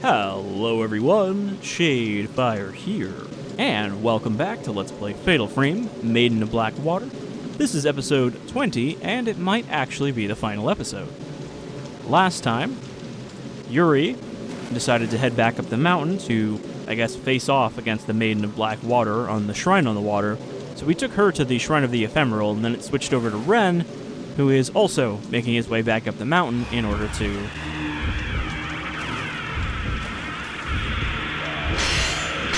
Hello everyone, Shadefyre here, and welcome back to Let's Play Fatal Frame, Maiden of Black Water. This is episode 20, and it might actually be the final episode. Last time, Yuri decided to head back up the mountain to, I guess, face off against the Maiden of Black Water on the Shrine on the Water, so we took her to the Shrine of the Ephemeral, and then it switched over to Ren, who is also making his way back up the mountain in order to...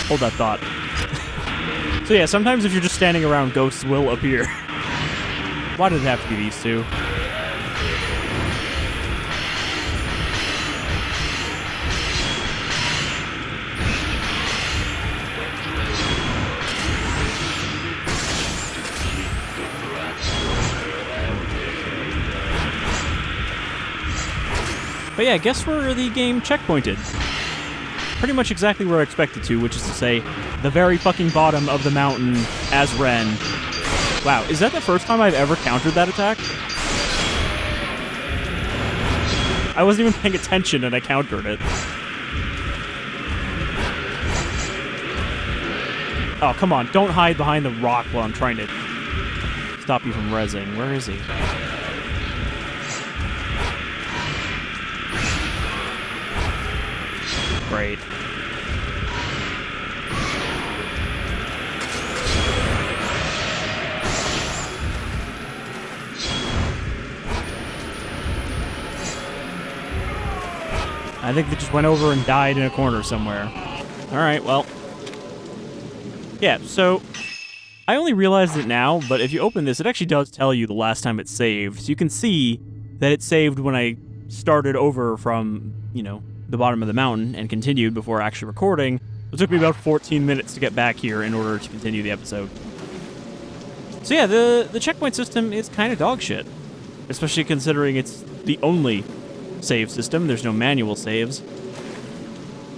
Hold that thought. So yeah, sometimes if you're just standing around, ghosts will appear. Why did it have to be these two? But yeah, guess where the game checkpointed? Pretty much exactly where I expected to, which is to say, the very fucking bottom of the mountain as Ren. Wow, is that the first time I've ever countered that attack? I wasn't even paying attention and I countered it. Oh, come on, don't hide behind the rock while I'm trying to stop you from rezzing. Where is he? Great. I think they just went over and died in a corner somewhere. Alright, well. Yeah, so I only realized it now, but if you open this, it actually does tell you the last time it saved. So you can see that it saved when I started over from, you know, the bottom of the mountain and continued before actually recording. It took me about 14 minutes to get back here in order to continue the episode. So yeah, the checkpoint system is kind of dog shit, especially considering it's the only save system. There's no manual saves.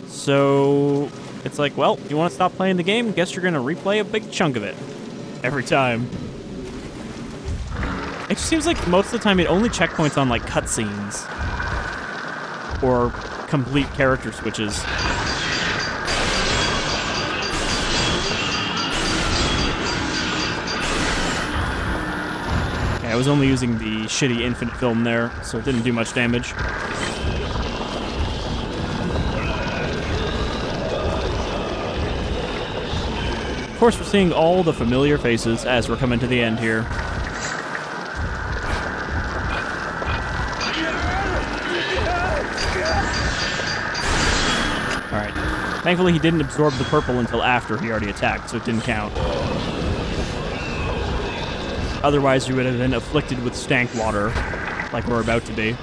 So it's like, well, you want to stop playing the game? Guess you're going to replay a big chunk of it every time. It just seems like most of the time it only checkpoints on like cutscenes or complete character switches. Okay, I was only using the shitty infinite film there, so it didn't do much damage. Of course, we're seeing all the familiar faces as we're coming to the end here. Alright. Thankfully, he didn't absorb the purple until after he already attacked, so it didn't count. Otherwise, you would have been afflicted with stank water, like we're about to be.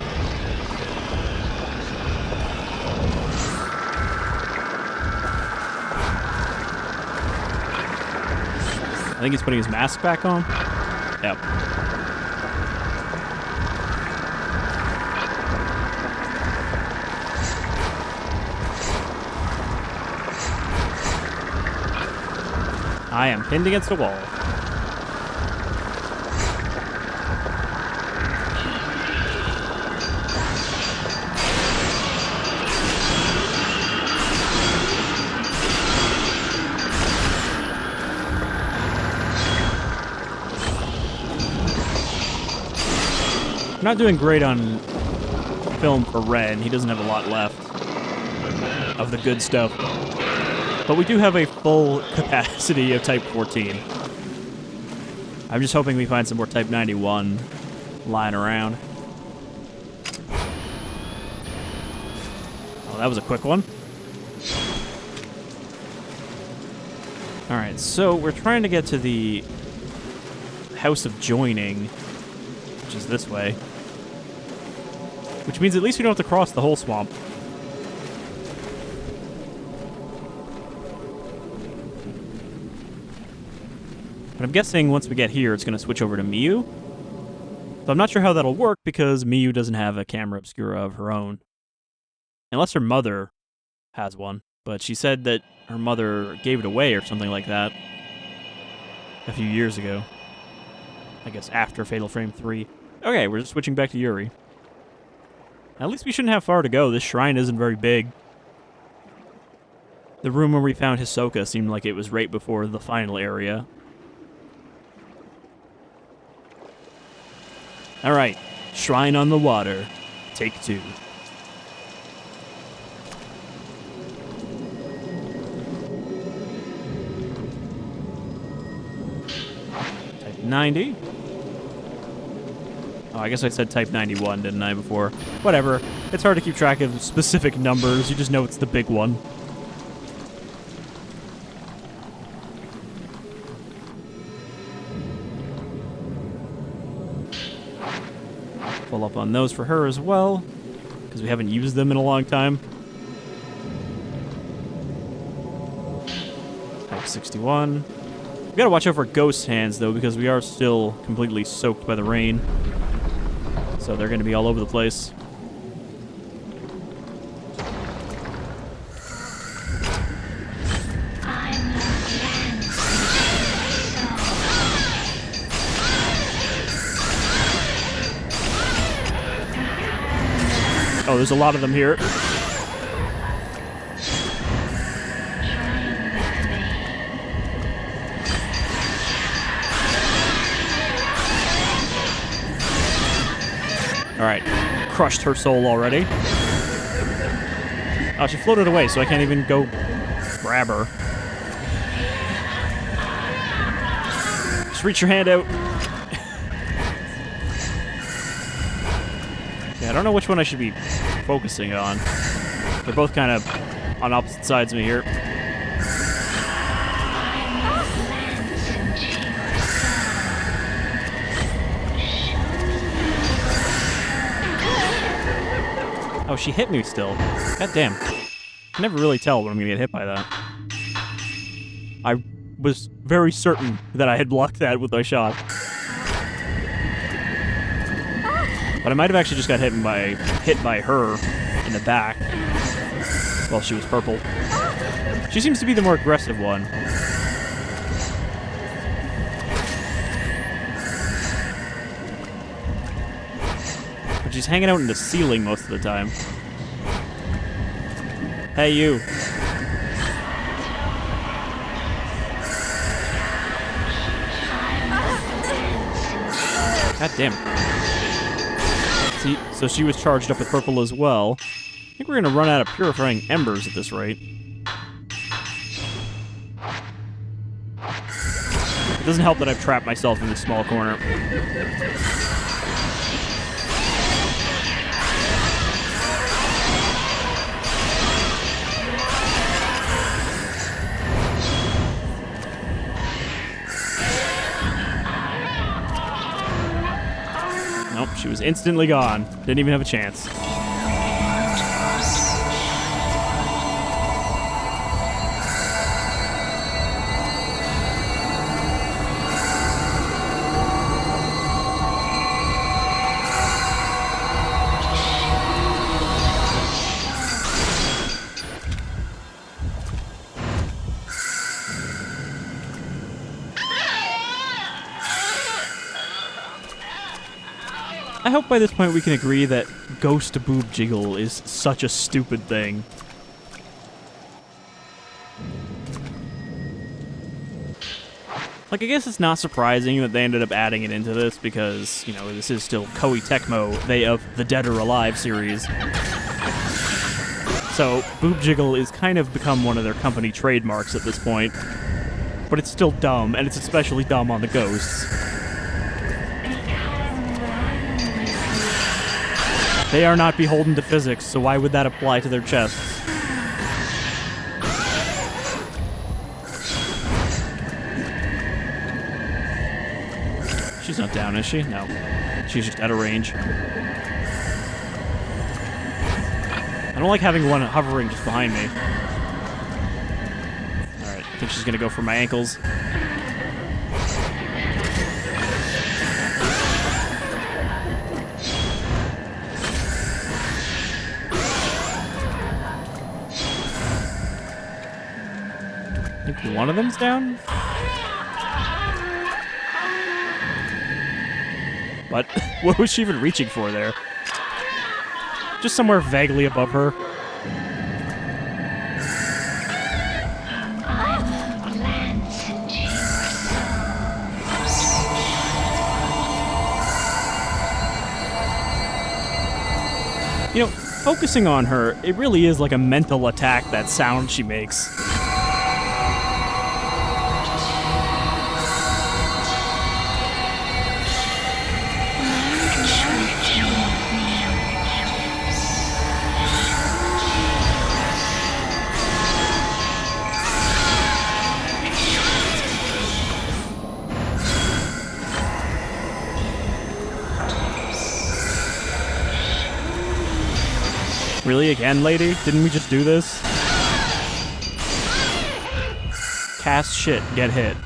I think he's putting his mask back on. Yep. I am pinned against a wall. I'm not doing great on film for Ren. He doesn't have a lot left of the good stuff. But we do have a full capacity of Type 14. I'm just hoping we find some more Type 91 lying around. Oh, that was a quick one. Alright, so we're trying to get to the House of Joining, which is this way. Which means at least we don't have to cross the whole swamp. But I'm guessing once we get here, it's going to switch over to Mayu. So I'm not sure how that'll work because Mayu doesn't have a camera obscura of her own. Unless her mother has one. But she said that her mother gave it away or something like that a few years ago. I guess after Fatal Frame 3. Okay, we're just switching back to Yuri. At least we shouldn't have far to go. This shrine isn't very big. The room where we found Hisoka seemed like it was right before the final area. Alright, Shrine on the Water, take 2. Type 90. Oh, I guess I said type 91, didn't I, before? Whatever. It's hard to keep track of specific numbers. You just know it's the big one. Pull up on those for her as well, because we haven't used them in a long time. Type 61. We gotta watch out for ghost hands, though, because we are still completely soaked by the rain. So they're gonna be all over the place. Oh, there's a lot of them here. Alright, crushed her soul already. Oh, she floated away, so I can't even go grab her. Just reach your hand out. Yeah, I don't know which one I should be focusing on. They're both kind of on opposite sides of me here. Oh, she hit me still. God damn. I can never really tell when I'm gonna get hit by that. I was very certain that I had blocked that with my shot. But I might have actually just got hit by her in the back while she was purple. She seems to be the more aggressive one. But she's hanging out in the ceiling most of the time. Hey, you. God damn. See, so she was charged up with purple as well. I think we're gonna run out of purifying embers at this rate. It doesn't help that I've trapped myself in this small corner. Nope, she was instantly gone. Didn't even have a chance. I hope by this point we can agree that ghost boob jiggle is such a stupid thing. Like, I guess it's not surprising that they ended up adding it into this because, you know, this is still Koei Tecmo, they of the Dead or Alive series. So, boob jiggle is kind of become one of their company trademarks at this point. But it's still dumb, and it's especially dumb on the ghosts. They are not beholden to physics, so why would that apply to their chests? She's not down, is she? No. She's just out of range. I don't like having one hovering just behind me. Alright, I think she's gonna go for my ankles. I think one of them's down? But what was she even reaching for there? Just somewhere vaguely above her. You know, focusing on her, it really is like a mental attack, that sound she makes. Really? Again, lady? Didn't we just do this? Cast shit, get hit.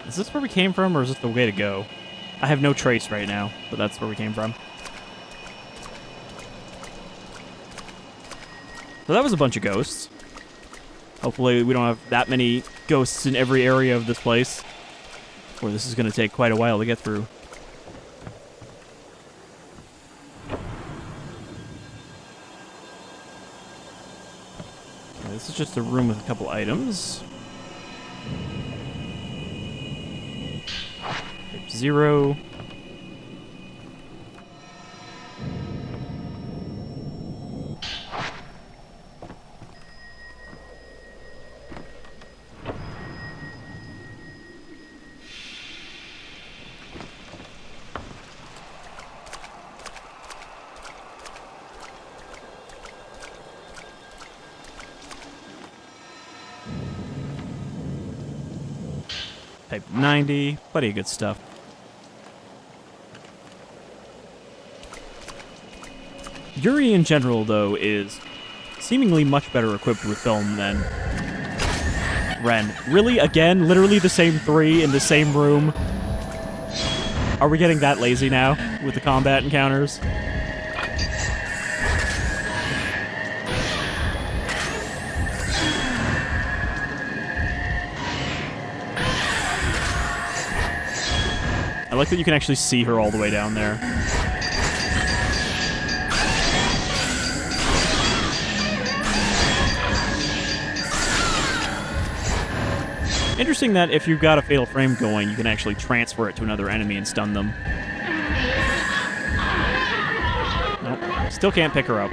Is this where we came from, or is this the way to go? I have no trace right now, but that's where we came from. So that was a bunch of ghosts. Hopefully we don't have that many ghosts in every area of this place, or this is going to take quite a while to get through. Okay, this is just a room with a couple items. Type 0. Type 90, plenty of good stuff. Yuri in general, though, is seemingly much better equipped with film than Ren. Really? Again? Literally the same 3 in the same room? Are we getting that lazy now with the combat encounters? I like that you can actually see her all the way down there. Interesting that if you've got a Fatal Frame going, you can actually transfer it to another enemy and stun them. Nope. Still can't pick her up.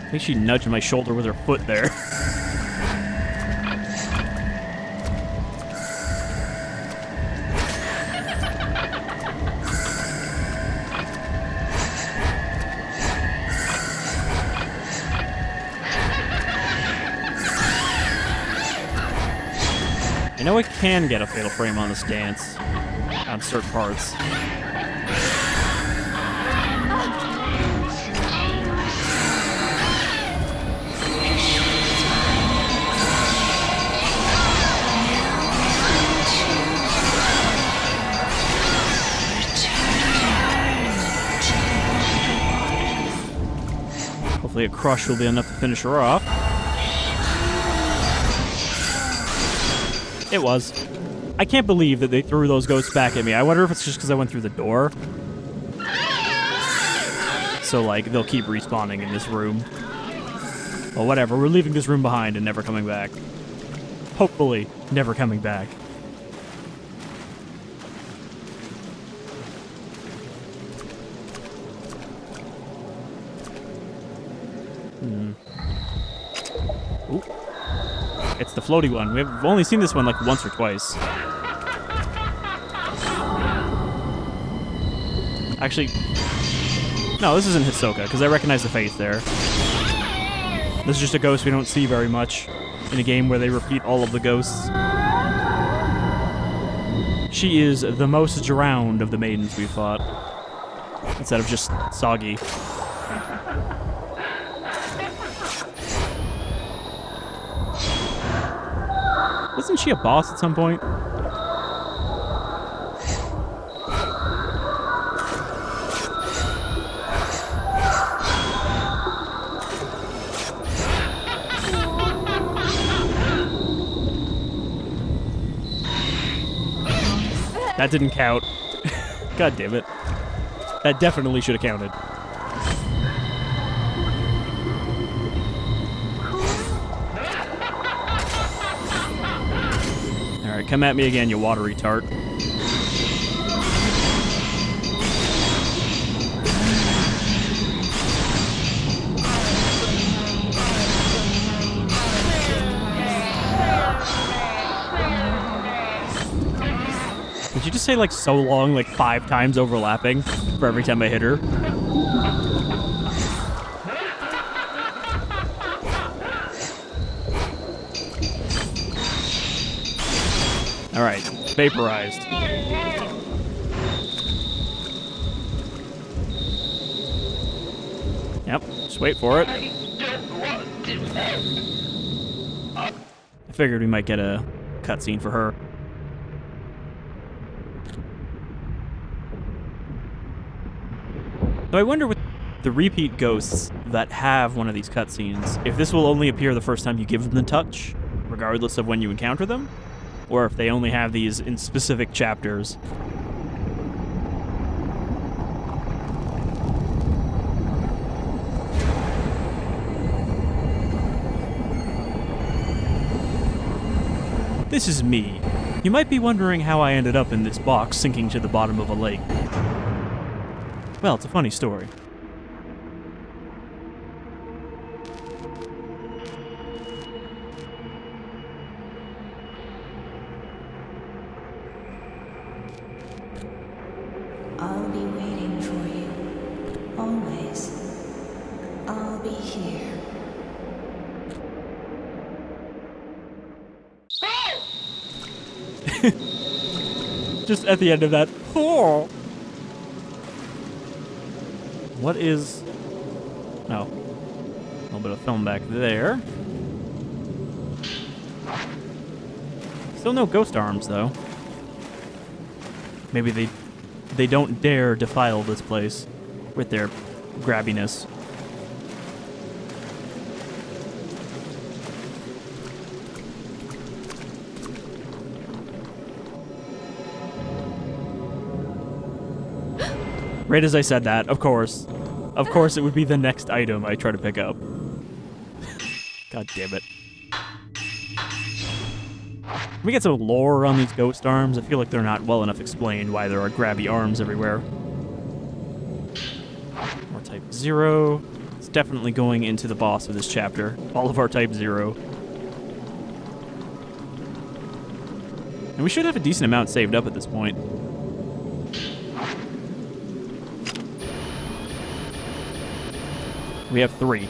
I think she nudged my shoulder with her foot there. I know I can get a Fatal Frame on this dance, on certain parts. Hopefully a crush will be enough to finish her off. It was. I can't believe that they threw those ghosts back at me. I wonder if it's just because I went through the door. So, like, they'll keep respawning in this room. Well, whatever. We're leaving this room behind and never coming back. Hopefully, never coming back. Ooh. It's the floaty one. We've only seen this one like once or twice. Actually, no, this isn't Hisoka, because I recognize the face there. This is just a ghost we don't see very much in a game where they repeat all of the ghosts. She is the most drowned of the maidens we've fought, instead of just soggy. Wasn't she a boss at some point? That didn't count. God damn it. That definitely should have counted. Alright, come at me again, you watery tart. Did you just say, like, so long, like 5 times overlapping for every time I hit her? Alright, vaporized. Yep, just wait for it. I figured we might get a cutscene for her. So I wonder with the repeat ghosts that have one of these cutscenes, if this will only appear the first time you give them the touch, regardless of when you encounter them, or if they only have these in specific chapters. This is me. You might be wondering how I ended up in this box sinking to the bottom of a lake. Well, it's a funny story. I'll be waiting for you. Always. I'll be here. Just at the end of that. Oh. What is... Oh. A little bit of film back there. Still no ghost arms, though. Maybe they don't dare defile this place with their grabbiness. Right as I said that, of course it would be the next item I try to pick up. God damn it. Can we get some lore on these ghost arms? I feel like they're not well enough explained why there are grabby arms everywhere. More type 0. It's definitely going into the boss of this chapter. All of our type 0. And we should have a decent amount saved up at this point. We have 3,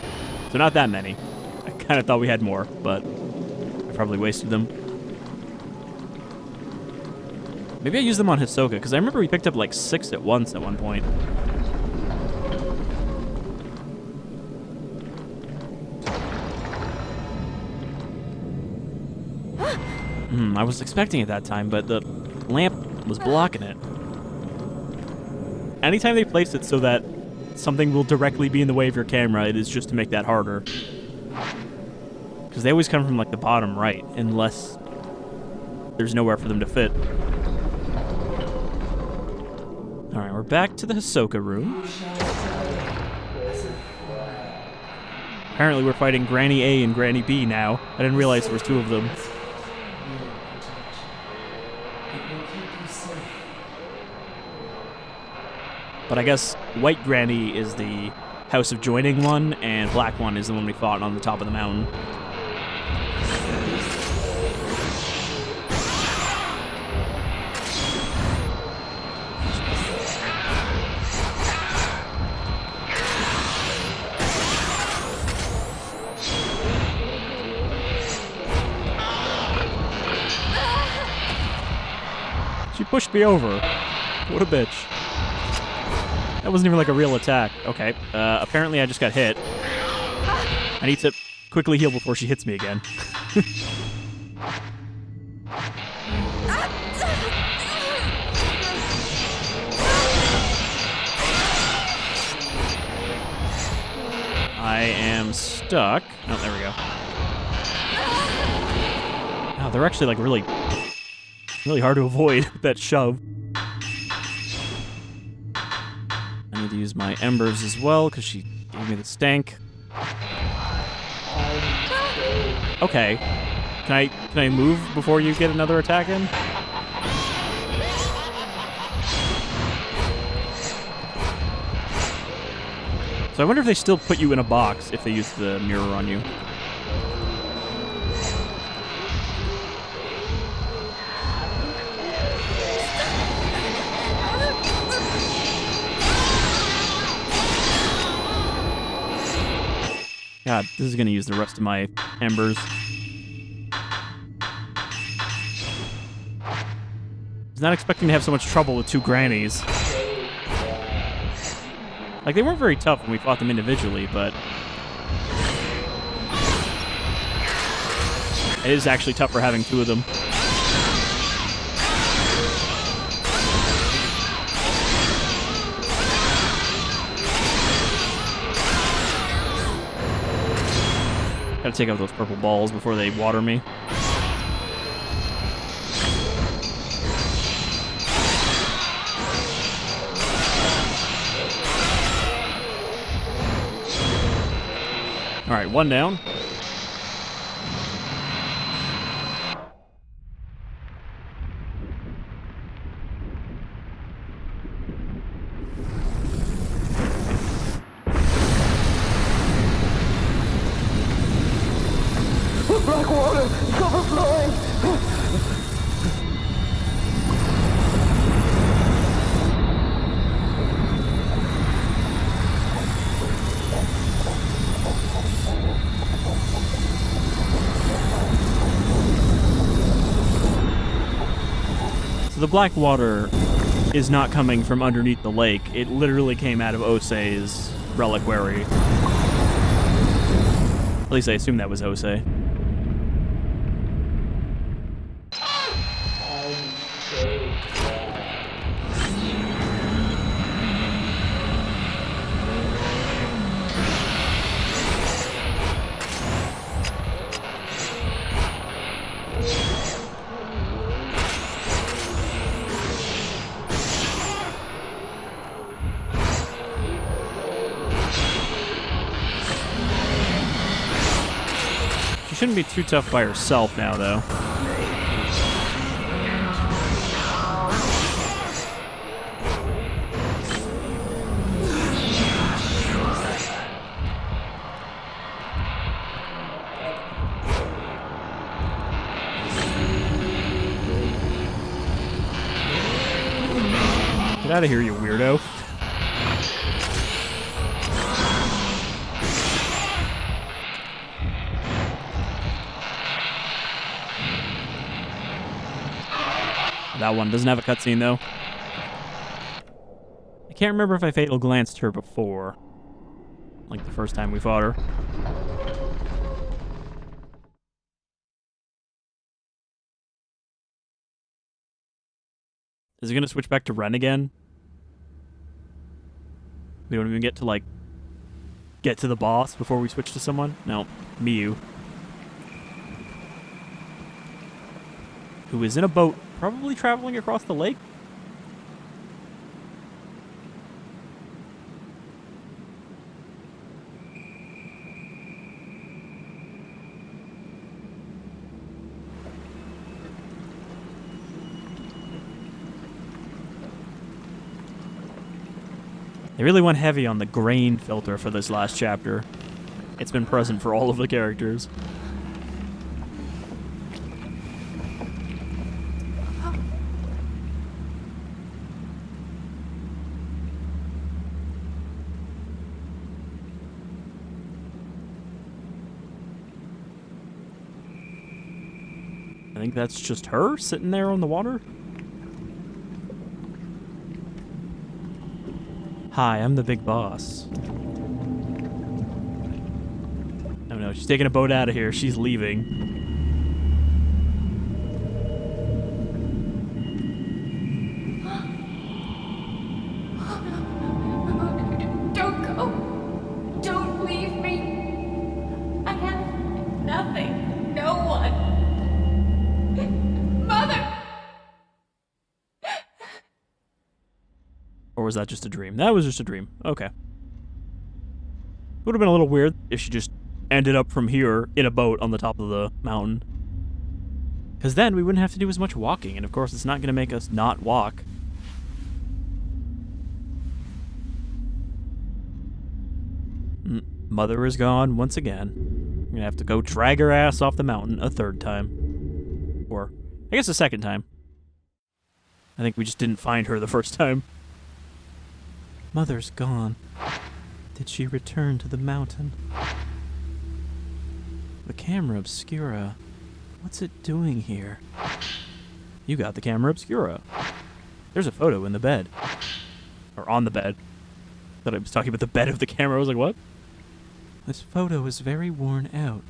so not that many. I kind of thought we had more, but I probably wasted them. Maybe I used them on Hisoka, because I remember we picked up like 6 at once at one point. I was expecting it that time, but the lamp was blocking it. Anytime they place it so that something will directly be in the way of your camera, it is just to make that harder. Because they always come from like the bottom right, unless there's nowhere for them to fit. Alright, we're back to the Hisoka room. Apparently we're fighting Granny A and Granny B now. I didn't realize there was 2 of them. But I guess White Granny is the House of Joining one, and Black one is the one we fought on the top of the mountain. She pushed me over. What a bitch. That wasn't even like a real attack. Okay, apparently I just got hit. I need to quickly heal before she hits me again. I am stuck. Oh, there we go. Oh, they're actually like really hard to avoid with that shove. need to use my embers as well, because she gave me the stank. Okay. Can I move before you get another attack in? So I wonder if they still put you in a box if they use the mirror on you. God, this is going to use the rest of my embers. I was not expecting to have so much trouble with two grannies. Like, they weren't very tough when we fought them individually, but it is actually tougher having two of them. Gotta take out those purple balls before they water me. Alright, one down. Black water! It's overflowing! So the black water is not coming from underneath the lake. It literally came out of Ose's reliquary. At least I assume that was Ose. She shouldn't be too tough by herself now, though. Get out of here, you weirdo. That one doesn't have a cutscene, though. I can't remember if I Fatal Glanced her before. Like the first time we fought her. Is it going to switch back to Ren again? We don't even get to, like, get to the boss before we switch to someone? No, Mayu. Who is in a boat, probably traveling across the lake? They really went heavy on the grain filter for this last chapter. It's been present for all of the characters. I think that's just her sitting there on the water. Hi, I'm the big boss. Oh no, she's taking a boat out of here. She's leaving. Don't go. Don't leave me. I have nothing. No one. Mother! Or was that just a dream? That was just a dream. Okay. Would have been a little weird if she just ended up from here in a boat on the top of the mountain. Because then we wouldn't have to do as much walking, and of course it's not going to make us not walk. Mother is gone once again. I'm going to have to go drag her ass off the mountain a third time. Or, I guess a second time. I think we just didn't find her the first time. Mother's gone. Did she return to the mountain? The camera obscura. What's it doing here? You got the camera obscura. There's a photo in the bed. Or on the bed. I thought I was talking about the bed of the camera. I was like, what? This photo is very worn out.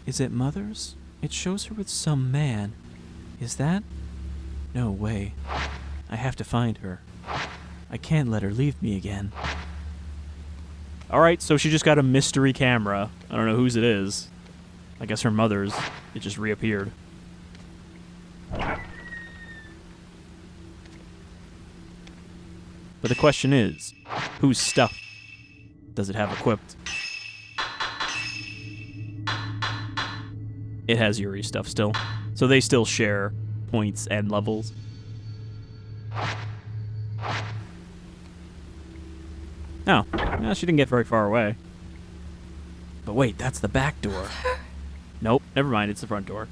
Is it Mother's? It shows her with some man. Is that? No way. I have to find her. I can't let her leave me again. Alright, so she just got a mystery camera. I don't know whose it is. I guess her mother's. It just reappeared. But the question is, whose stuff does it have equipped? It has Yuri stuff still. So they still share points and levels. Oh, well, she didn't get very far away. But wait, that's the back door. Nope, never mind, it's the front door.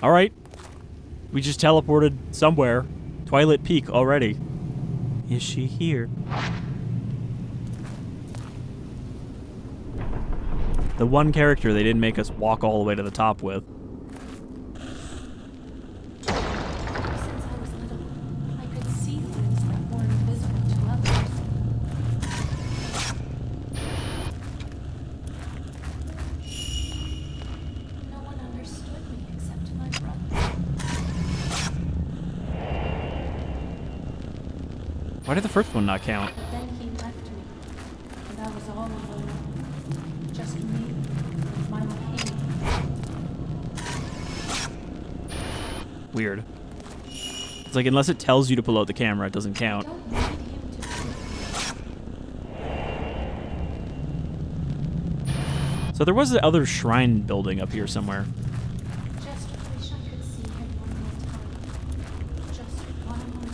Alright. We just teleported somewhere. Twilit Peak already. Is she here? The one character they didn't make us walk all the way to the top with. Since I was little, I could see things that were invisible to others. No one understood me except my brother. Why did the first one not count? But then he left me, and I was all alone. Just me, with my pain. Weird. It's like, unless it tells you to pull out the camera, it doesn't count. I don't need him to do it. So there was the other shrine building up here somewhere. Just wish I could see him one more time. Just one more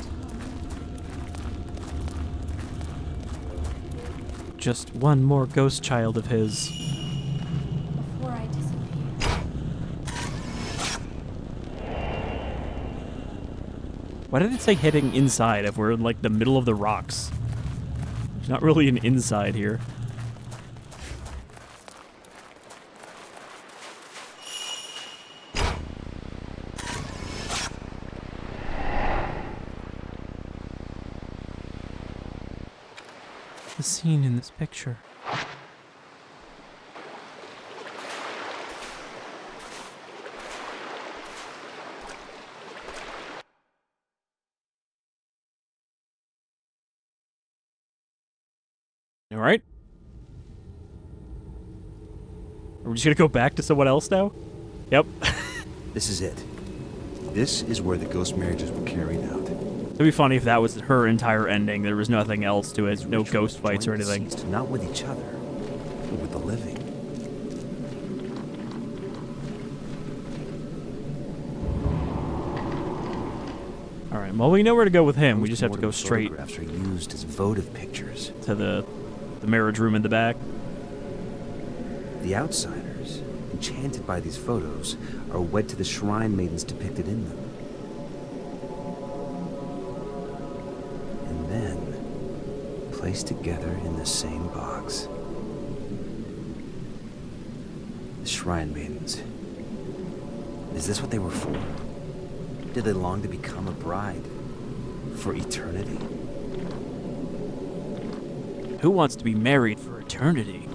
time. Just one more ghost child of his. Before I disappear. Why did it say heading inside if we're in, like, the middle of the rocks? There's not really an inside here. The scene in this picture. All right. Are we just gonna go back to someone else now? Yep. This is it. This is where the ghost marriages were carried out. It'd be funny if that was her entire ending. There was nothing else to it. No ghost fights or anything. Deceased, not with each other, but with the living. All right. Well, we know where to go with him. We just have to go Post-mortem straight photographs are used as votive pictures. to the marriage room in the back. The outsiders, enchanted by these photos, are wed to the shrine maidens depicted in them. And then placed together in the same box. The shrine maidens. Is this what they were for? Did they long to become a bride? For eternity? Who wants to be married for eternity?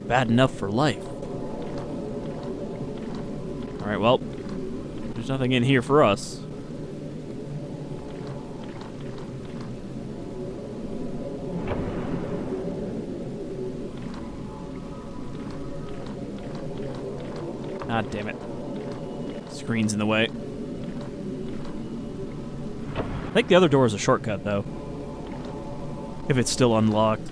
Bad enough for life. All right, well, there's nothing in here for us. God damn it. Screen's in the way. I think the other door is a shortcut, though. If it's still unlocked.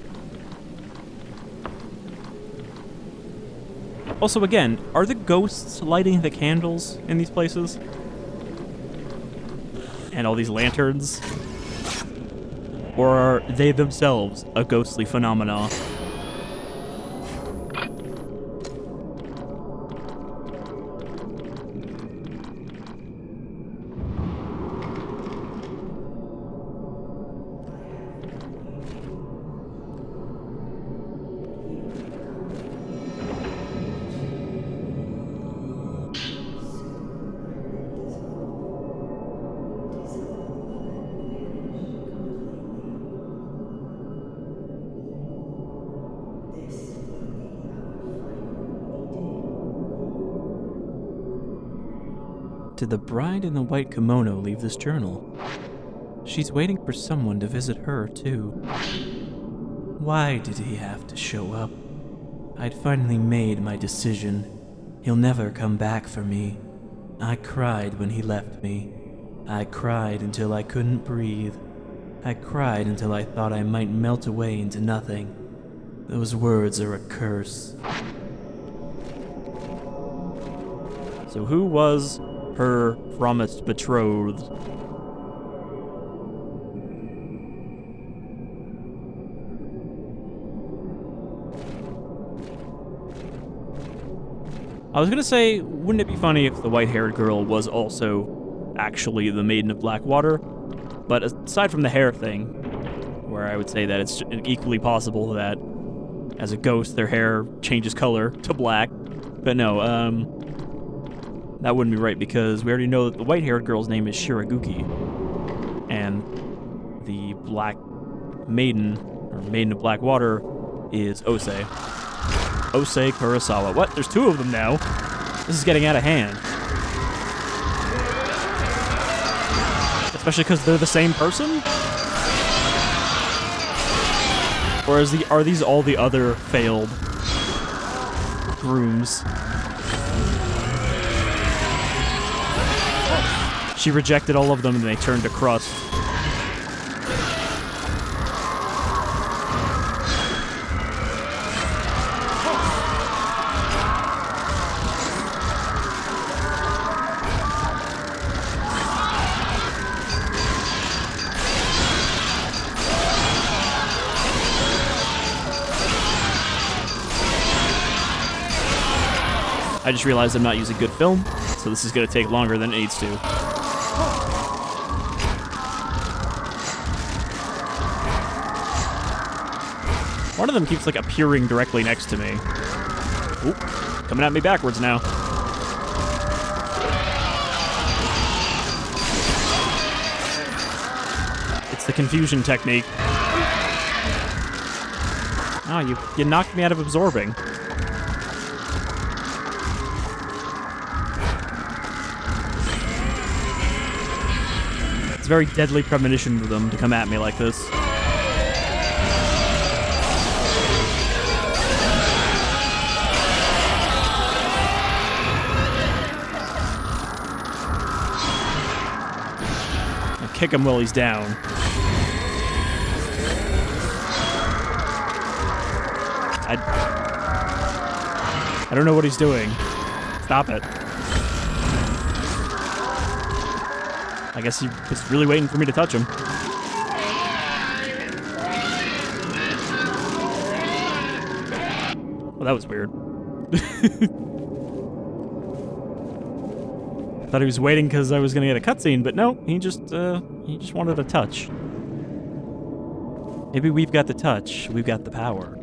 Also, again, are the ghosts lighting the candles in these places? And all these lanterns? Or are they themselves a ghostly phenomenon? Did the bride in the white kimono leave this journal? She's waiting for someone to visit her, too. Why did he have to show up? I'd finally made my decision. He'll never come back for me. I cried when he left me. I cried until I couldn't breathe. I cried until I thought I might melt away into nothing. Those words are a curse. So who was her promised betrothed? I was gonna say, wouldn't it be funny if the white-haired girl was also actually the Maiden of Black Water? But aside from the hair thing, where I would say that it's equally possible that as a ghost their hair changes color to black, but no, that wouldn't be right because we already know that the white-haired girl's name is Shiragiku, and the Black Maiden, or Maiden of Black Water, is Ose Kurosawa. What? There's two of them now. This is getting out of hand. Especially because they're the same person? Or are these all the other failed grooms? She rejected all of them and they turned to crust. I just realized I'm not using good film, so this is going to take longer than it needs to. One of them keeps, like, appearing directly next to me. Oop, coming at me backwards now. It's the confusion technique. Oh, you knocked me out of absorbing. It's a very deadly premonition for them to come at me like this. Kick him while he's down. I don't know what he's doing. Stop it. I guess he was really waiting for me to touch him. Well, that was weird. Thought he was waiting because I was going to get a cutscene, but no, he just wanted a touch. Maybe we've got the touch, we've got the power.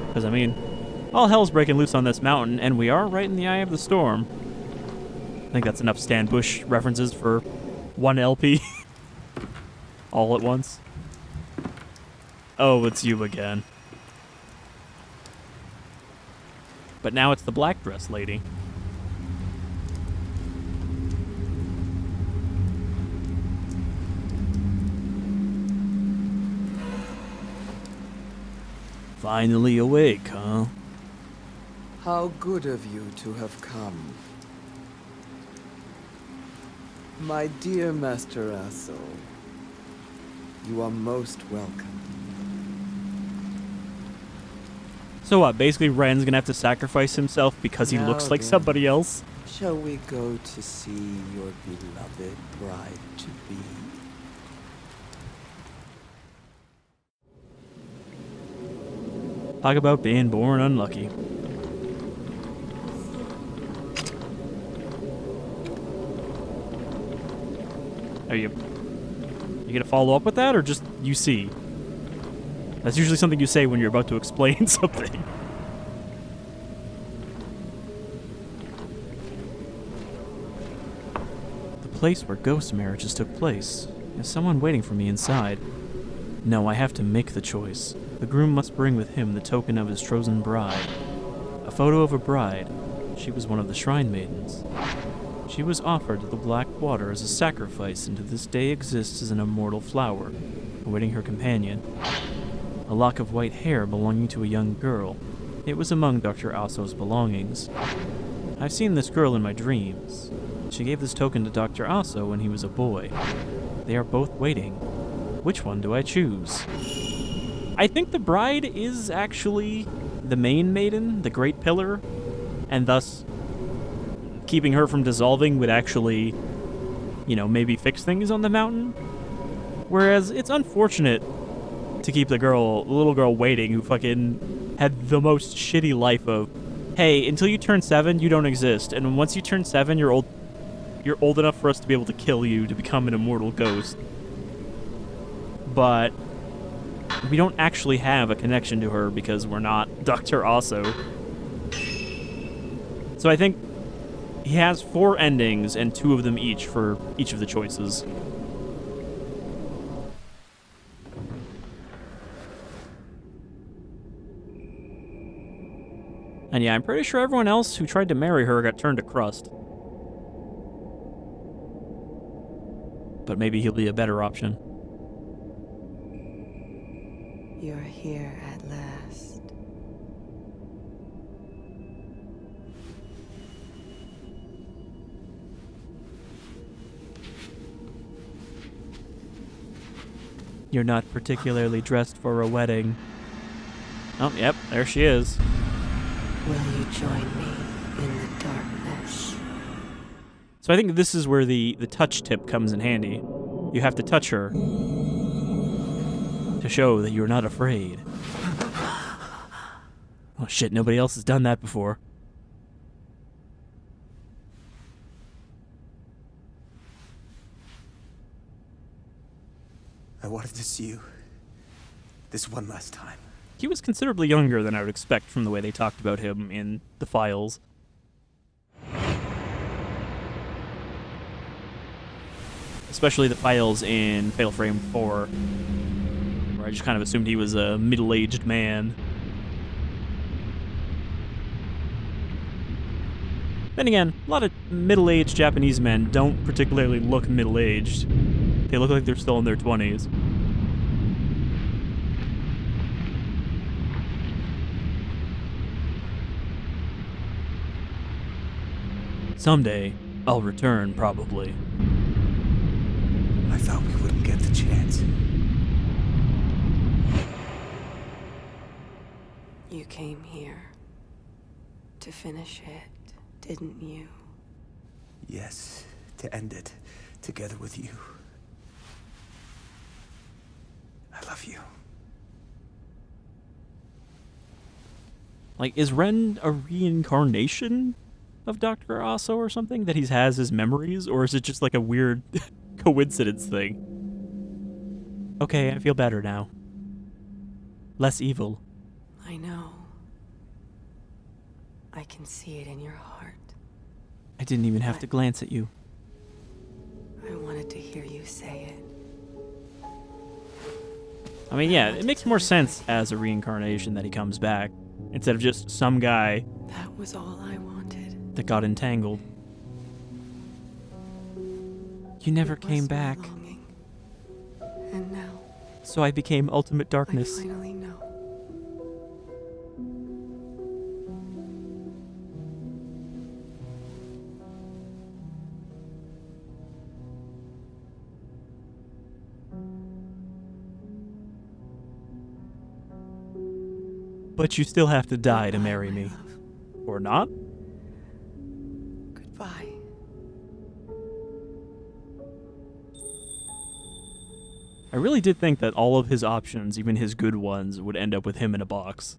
Because, I mean, all hell's breaking loose on this mountain, and we are right in the eye of the storm. I think that's enough Stan Bush references for one LP. All at once. Oh, it's you again. But now it's the black dress lady. Finally awake, huh? How good of you to have come. My dear Master Asou, you are most welcome. So what, basically Ren's gonna have to sacrifice himself because he looks Now like then. somebody else? Shall we go to see your beloved bride-to-be? Talk about being born unlucky. Are you gonna follow up with that, or just you see? That's usually something you say when you're about to explain something. The place where ghost marriages took place. Is someone waiting for me inside? No, I have to make the choice. The groom must bring with him the token of his chosen bride. A photo of a bride. She was one of the shrine maidens. She was offered the black water as a sacrifice, and to this day exists as an immortal flower, awaiting her companion. A lock of white hair belonging to a young girl. It was among Dr. Asou's belongings. I've seen this girl in my dreams. She gave this token to Dr. Asou when he was a boy. They are both waiting. Which one do I choose? I think the bride is actually the main maiden, the Great Pillar, and thus keeping her from dissolving would actually, maybe fix things on the mountain. Whereas it's unfortunate to keep the little girl waiting who fucking had the most shitty life of, hey, until you turn 7, you don't exist, and once you turn 7, you're old enough for us to be able to kill you to become an immortal ghost. But we don't actually have a connection to her because we're not Dr. Asou. So I think he has 4 endings and 2 of them each for each of the choices. And yeah, I'm pretty sure everyone else who tried to marry her got turned to crust. But maybe he'll be a better option. You're here at last. You're not particularly dressed for a wedding. Oh, yep, there she is. Will you join me in the darkness? So I think this is where the touch tip comes in handy. You have to touch her to show that you're not afraid. Oh shit, nobody else has done that before. I wanted to see you this one last time. He was considerably younger than I would expect from the way they talked about him in the files. Especially the files in Fatal Frame 4, where I just kind of assumed he was a middle-aged man. Then again, a lot of middle-aged Japanese men don't particularly look middle-aged. They look like they're still in their 20s. Someday, I'll return, probably. I thought we wouldn't get the chance. You came here to finish it, didn't you? Yes, to end it together with you. I love you. Like, is Ren a reincarnation of Dr. Asou or something? That he has his memories? Or is it just like a weird coincidence thing? Okay, I feel better now. Less evil. I know. I can see it in your heart. I didn't even have to glance at you. I wanted to hear you say it. I mean, yeah, it makes more sense as a reincarnation that he comes back, instead of just some guy That was all I wanted. that got entangled. You never It was came my back, longing. And now so I became ultimate I darkness. finally know. But you still have to die to marry my me. love. Or not? Goodbye. I really did think that all of his options, even his good ones, would end up with him in a box.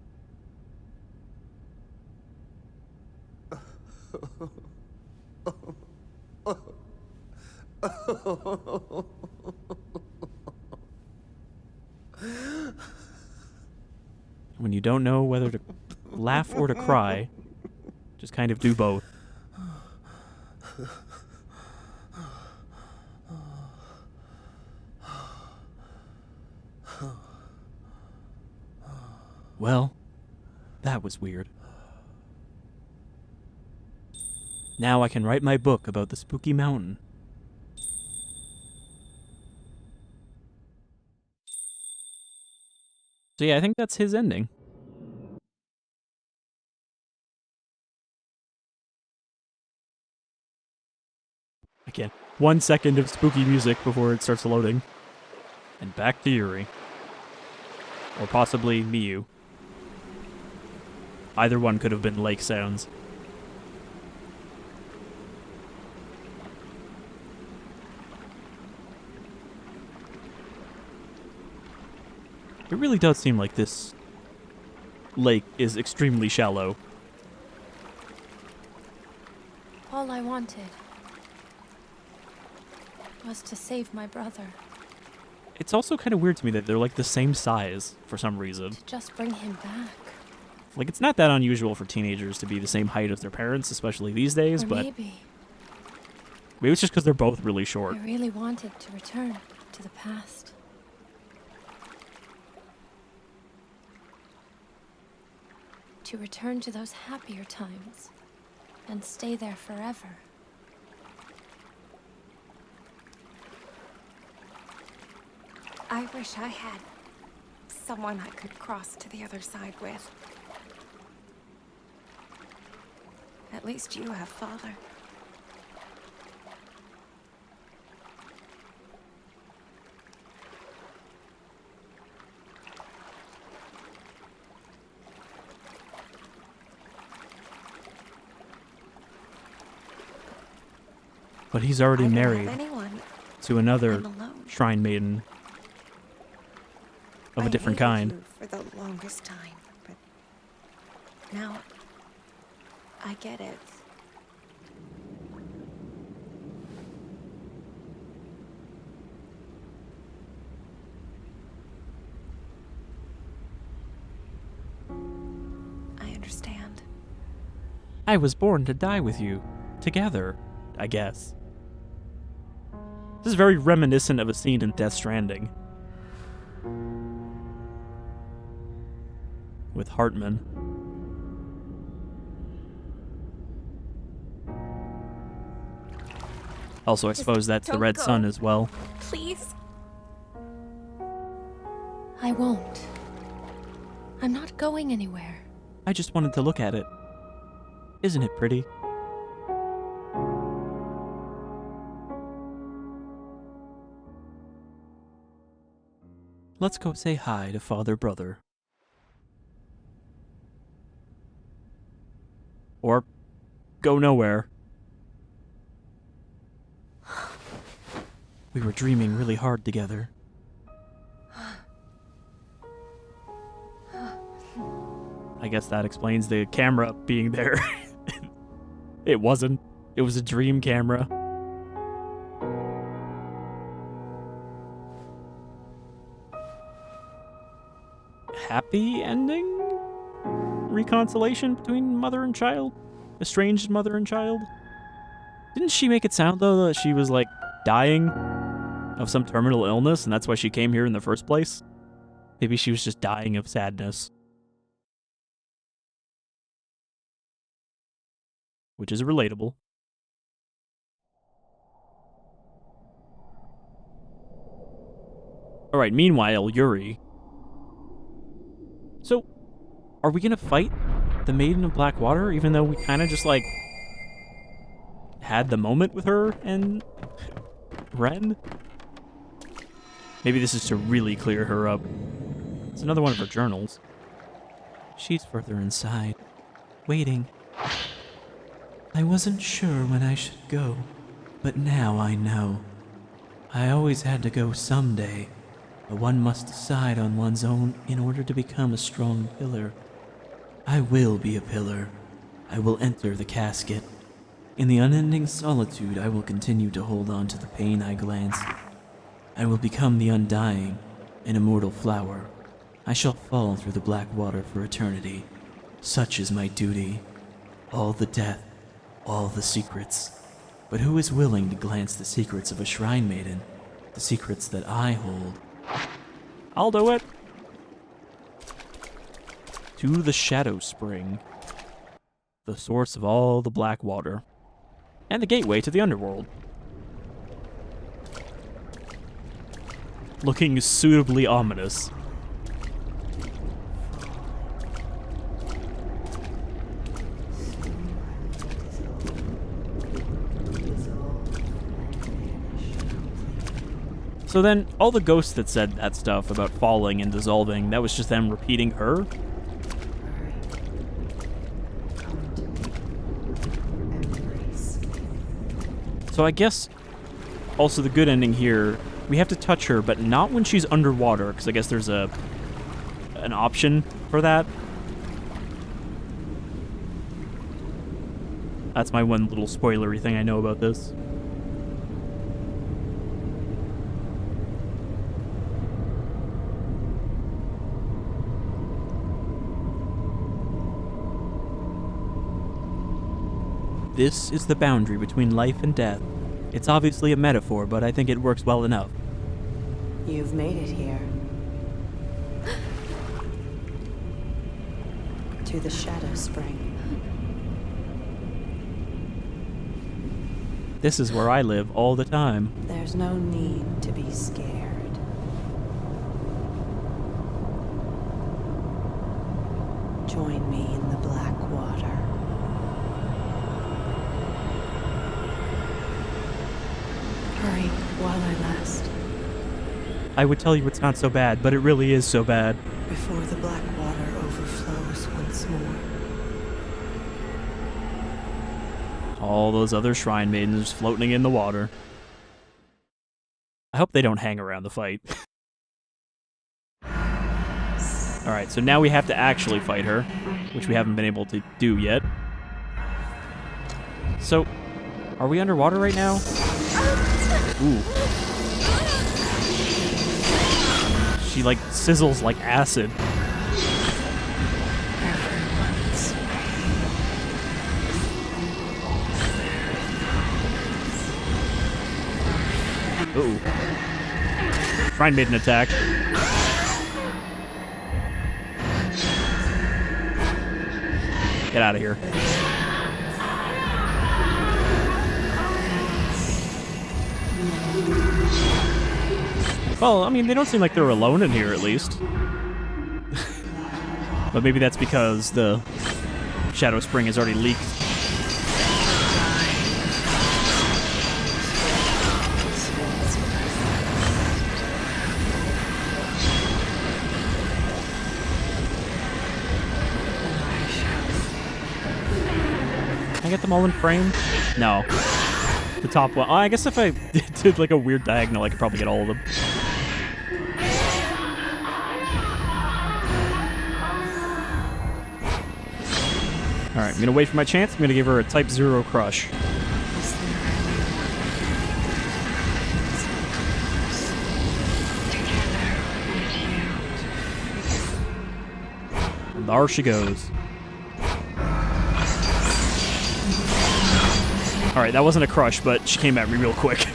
When you don't know whether to laugh or to cry, just kind of do both. Well, that was weird. Now I can write my book about the spooky mountain. So yeah, I think that's his ending. Again, 1 second of spooky music before it starts loading. And back to Yuri. Or possibly Mayu. Either one could have been lake sounds. It really does seem like this lake is extremely shallow. All I wanted was to save my brother, It's also kind of weird to me that they're like the same size for some reason. to just bring him back. Like, it's not that unusual for teenagers to be the same height as their parents, especially these days, Or but maybe it's just because they're both really short. I really wanted to return to the past. To return to those happier times and stay there forever. I wish I had someone I could cross to the other side with. At least you have Father. But he's already I don't married have anyone. to another I'm alone. shrine maiden of a different I kind. hated you for the longest time, but now I get it. I understand. I was born to die with you. Together, I guess. This is very reminiscent of a scene in Death Stranding. With Hartman. Also, I suppose that's the don't Red go. Sun as well. Please? I won't. I'm not going anywhere. I just wanted to look at it. Isn't it pretty? Let's go say hi to Father Brother. Or go nowhere. We were dreaming really hard together. I guess that explains the camera being there. It wasn't. It was a dream camera. Happy ending? Reconciliation between mother and child? Estranged mother and child? Didn't she make it sound, though, that she was, like, dying of some terminal illness, and that's why she came here in the first place? Maybe she was just dying of sadness. Which is relatable. Alright, meanwhile, Yuri. So, are we gonna fight the Maiden of Black Water, even though we kind of just, like, had the moment with her and Ren? Maybe this is to really clear her up. It's another one of her journals. She's further inside, waiting. I wasn't sure when I should go, but now I know. I always had to go someday, but one must decide on one's own in order to become a strong pillar. I will be a pillar. I will enter the casket. In the unending solitude, I will continue to hold on to the pain I glance. I will become the undying, an immortal flower. I shall fall through the black water for eternity. Such is my duty. All the death, all the secrets. But who is willing to glance the secrets of a shrine maiden? The secrets that I hold. I'll do it. To the Shadowspring, the source of all the black water, and the gateway to the underworld. Looking suitably ominous. So then, all the ghosts that said that stuff about falling and dissolving, that was just them repeating her? So I guess also the good ending here, we have to touch her, but not when she's underwater, because I guess there's an option for that. That's my one little spoilery thing I know about this. This is the boundary between life and death. It's obviously a metaphor, but I think it works well enough. You've made it here. To the Shadowspring. This is where I live all the time. There's no need to be scared. Join me in the black water. Hurry while I last, I would tell you it's not so bad, but it really is so bad. before the black water overflows once more. All those other shrine maidens floating in the water. I hope they don't hang around the fight. Alright, so now we have to actually fight her, which we haven't been able to do yet. So, are we underwater right now? Ooh. She, like, sizzles like acid. Uh-oh. Shrine Maiden attack. Get out of here. Well, I mean, they don't seem like they're alone in here, at least. But maybe that's because the Shadowspring has already leaked. Can I get them all in frame? No. The top one. Oh, I guess if I did like a weird diagonal, I could probably get all of them. Alright, I'm gonna wait for my chance. I'm gonna give her a Type 0 crush. And there she goes. Alright, that wasn't a crush, but she came at me real quick.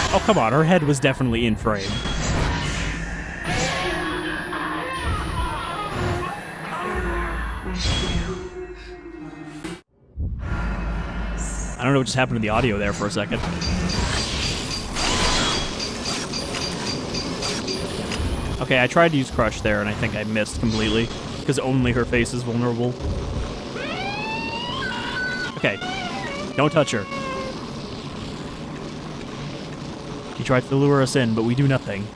Oh, come on, her head was definitely in frame. I don't know what just happened to the audio there for a second. Okay, I tried to use Crush there, and I think I missed completely, because only her face is vulnerable. Okay, Don't touch her. He tried to lure us in, but we do nothing.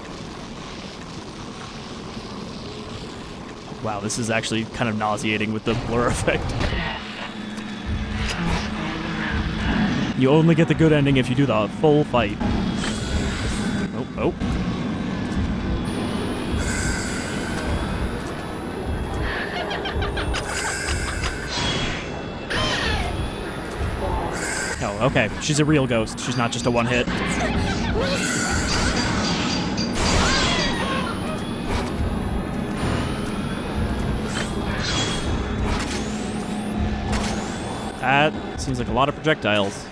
Wow, this is actually kind of nauseating with the blur effect. You only get the good ending if you do the full fight. Oh, oh. Oh, okay. She's a real ghost. She's not just a one-hit. That seems like a lot of projectiles.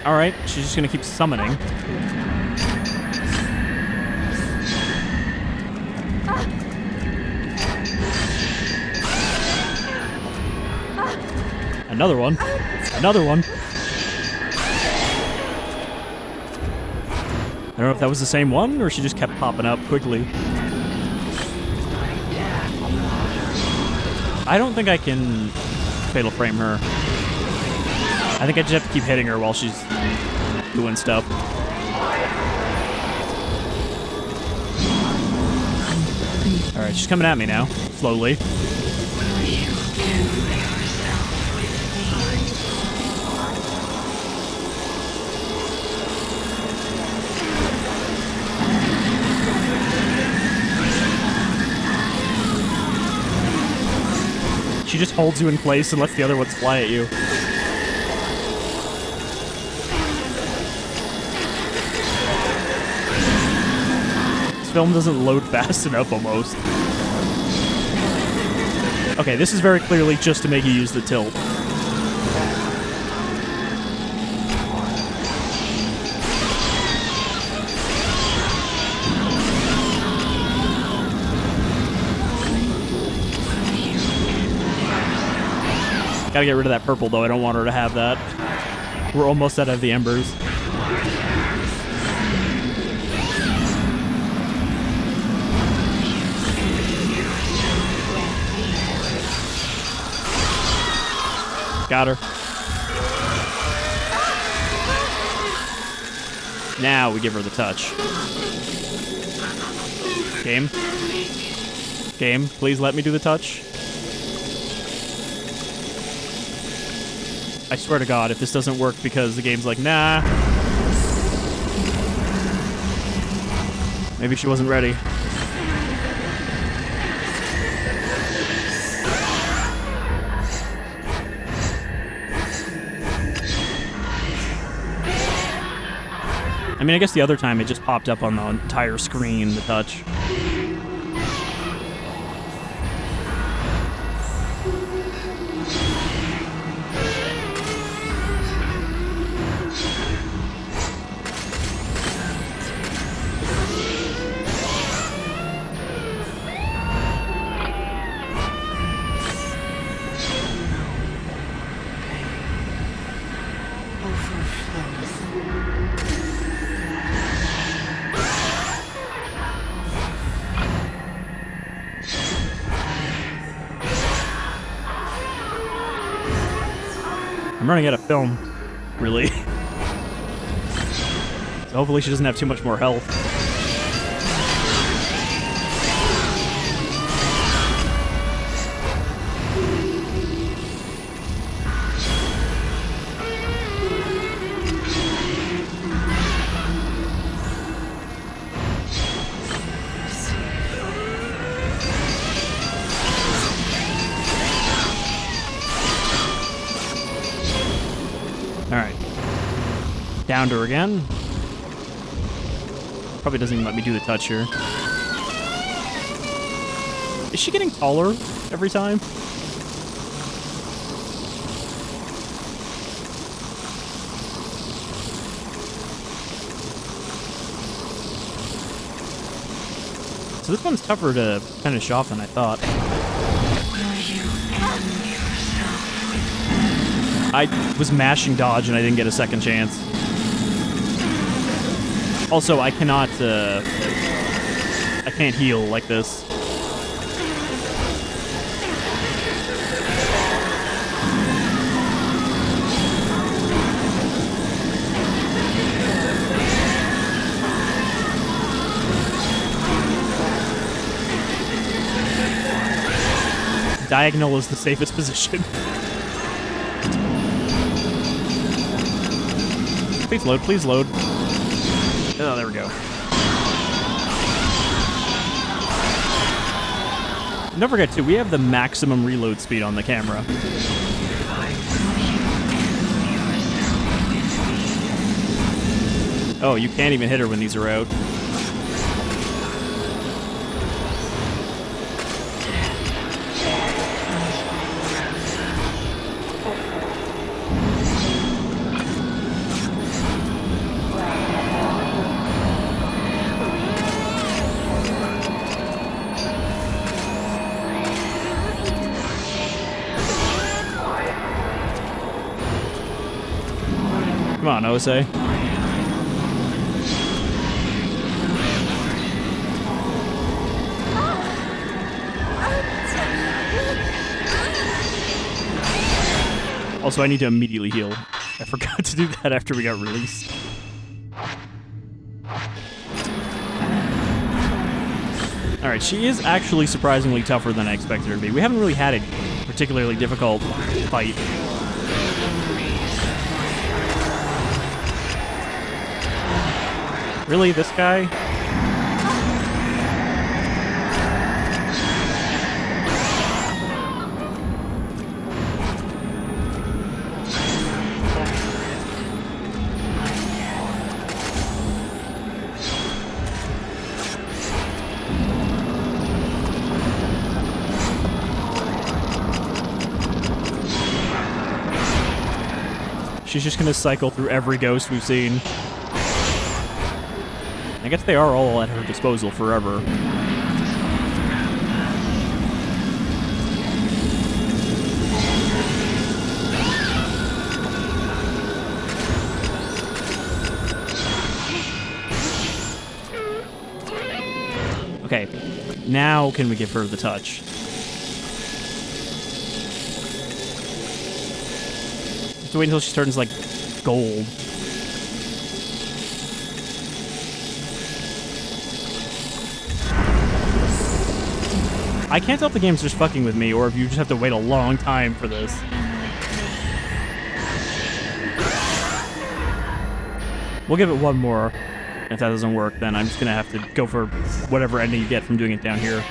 Alright, she's just gonna keep summoning. Another one. Another one. I don't know if that was the same one, or she just kept popping up quickly. I don't think I can fatal frame her. I think I just have to keep hitting her while she's doing stuff. Alright, she's coming at me now, slowly. She just holds you in place and lets the other ones fly at you. This film doesn't load fast enough, almost. Okay, this is very clearly just to make you use the tilt. Gotta get rid of that purple, though. I don't want her to have that. We're almost out of the embers. Got her. Now we give her the touch. Game. Game, please let me do the touch. I swear to God, if this doesn't work because the game's like, nah. Maybe she wasn't ready. I mean, I guess the other time it just popped up on the entire screen, the touch. I'm running out of film, really. So hopefully she doesn't have too much more health. Down to her again. Probably doesn't even let me do the touch here. Is she getting taller every time? So this one's tougher to finish off than I thought. I was mashing dodge and I didn't get a second chance. Also, I cannot, I can't heal like this. Diagonal is the safest position. Please load, please load. Oh, there we go. Don't forget, too, we have the maximum reload speed on the camera. Oh, you can't even hit her when these are out. Come on, Ose. Also, I need to immediately heal. I forgot to do that after we got released. Alright, she is actually surprisingly tougher than I expected her to be. We haven't really had a particularly difficult fight. Really, this guy? She's just gonna cycle through every ghost we've seen. I guess they are all at her disposal forever. Okay, now can we give her the touch? Have to wait until she turns, like, gold. I can't tell if the game's just fucking with me or if you just have to wait a long time for this. We'll give it one more. If that doesn't work, then I'm just gonna have to go for whatever ending you get from doing it down here.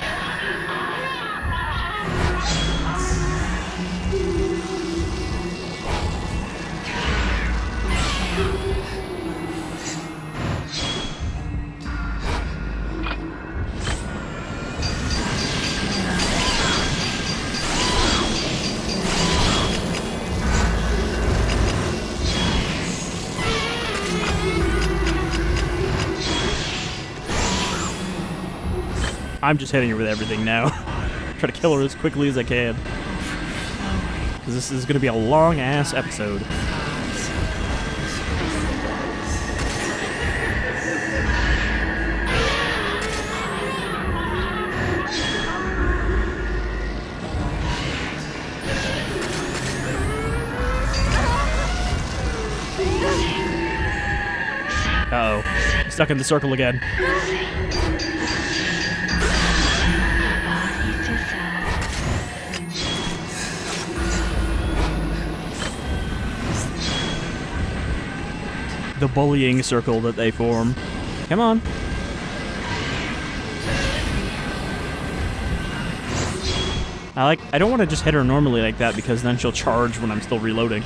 I'm just hitting her with everything now. Try to kill her as quickly as I can. Because this is going to be a long-ass episode. Uh-oh. Stuck in the circle again. The bullying circle that they form. Come on. I don't want to just hit her normally like that because then she'll charge when I'm still reloading.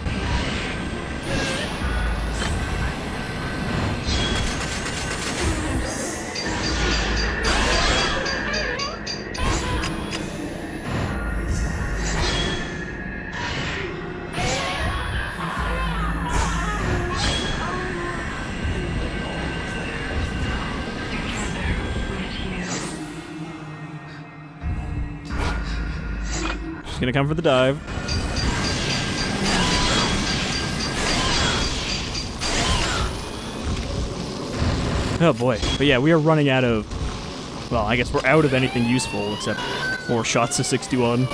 Gonna come for the dive. Oh boy. But yeah, we are running out of... Well, I guess we're out of anything useful except 4 shots to 61.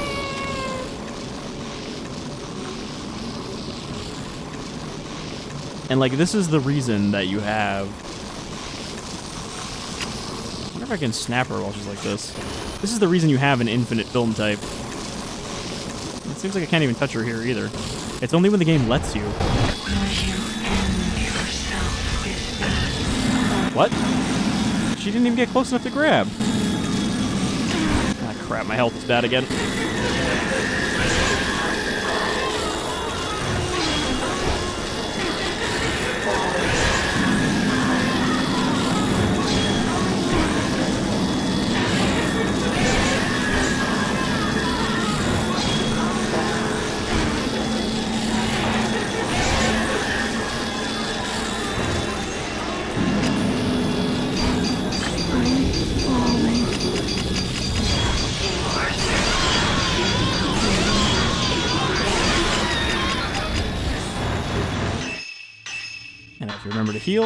And like, this is the reason that you have... I wonder if I can snap her while she's like this. This is the reason you have an infinite film type. It seems like I can't even touch her here either. It's only when the game lets you. What? She didn't even get close enough to grab. Ah, crap, my health is bad again. Remember to heal.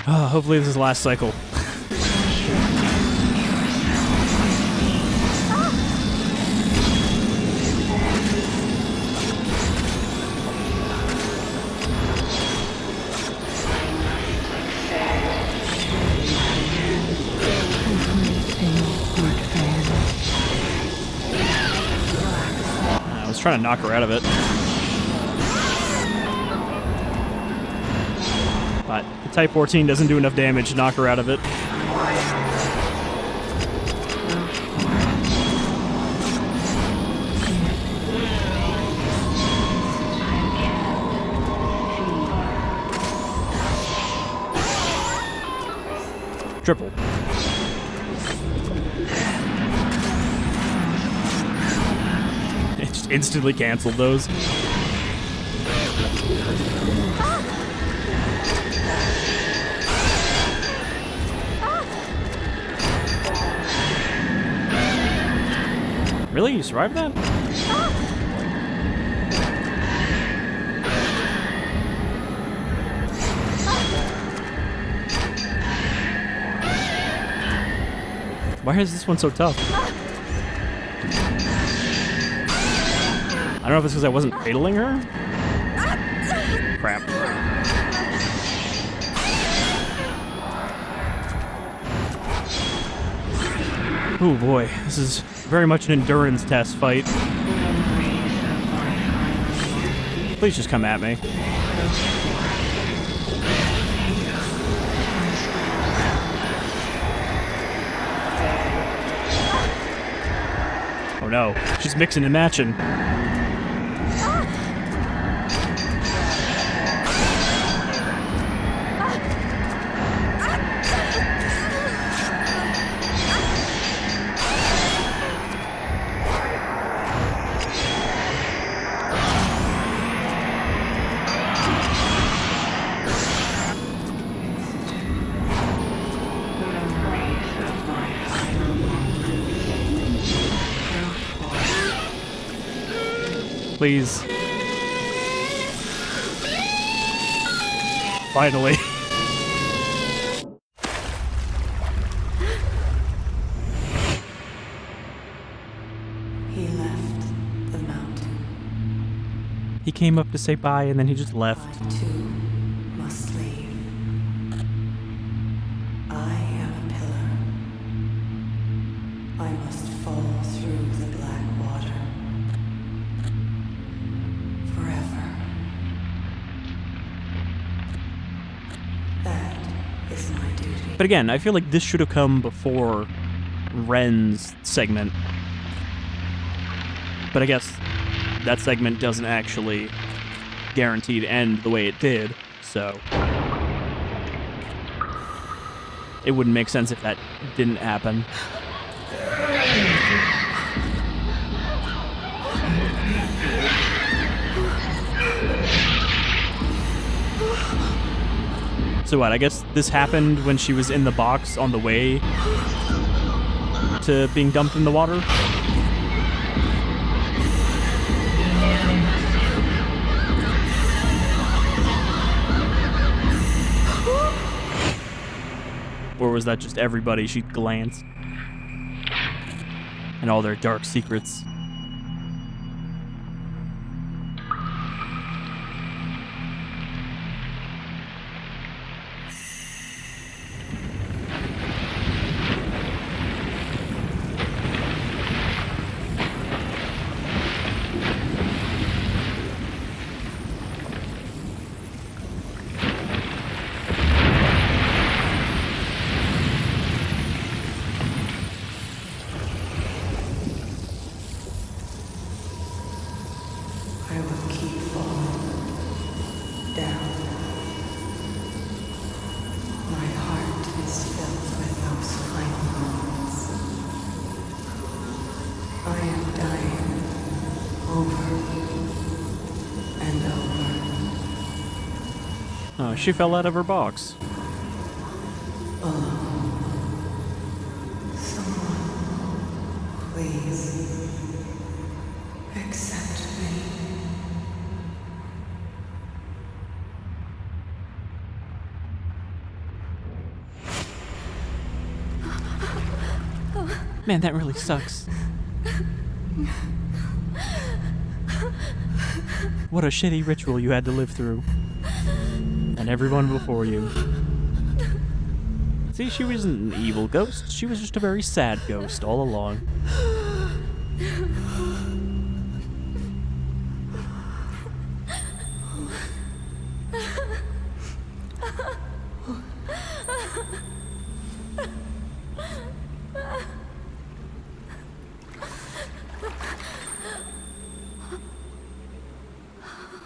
Oh, hopefully this is the last cycle. I was trying to knock her out of it. But the Type 14 doesn't do enough damage to knock her out of it. Triple. It just instantly canceled those. Really? You survived that? Why is this one so tough? I don't know if it's because I wasn't fataling her? Crap. Oh boy, this is very much an endurance test fight. Please just come at me. Oh no, she's mixing and matching. Please. Finally. He left the mountain. He came up to say bye and then he just left. I too must leave. I am a pillar. I must fall through the black water. Forever. That is my duty. But again, I feel like this should have come before Ren's segment. But I guess that segment doesn't actually guarantee to end the way it did, so it wouldn't make sense if that didn't happen. So what, I guess this happened when she was in the box on the way to being dumped in the water? was that just everybody she glanced? And all their dark secrets. I will keep falling down. My heart is filled with those final moments. I am dying over and over. Oh, she fell out of her box. Please accept me. Man, that really sucks. What a shitty ritual you had to live through. And everyone before you. See, she wasn't an evil ghost. She was just a very sad ghost all along.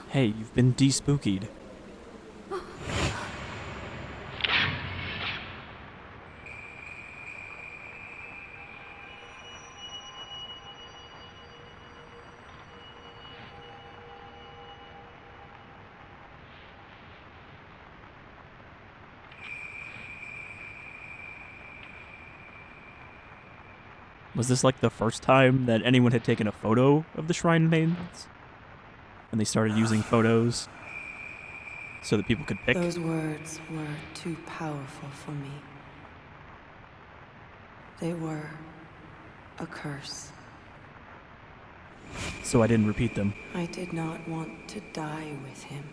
Hey, you've been de-spookied. Was this like the first time that anyone had taken a photo of the Shrine Maidens? And they started using photos so that people could pick? Those words were too powerful for me. They were a curse. So I didn't repeat them. I did not want to die with him.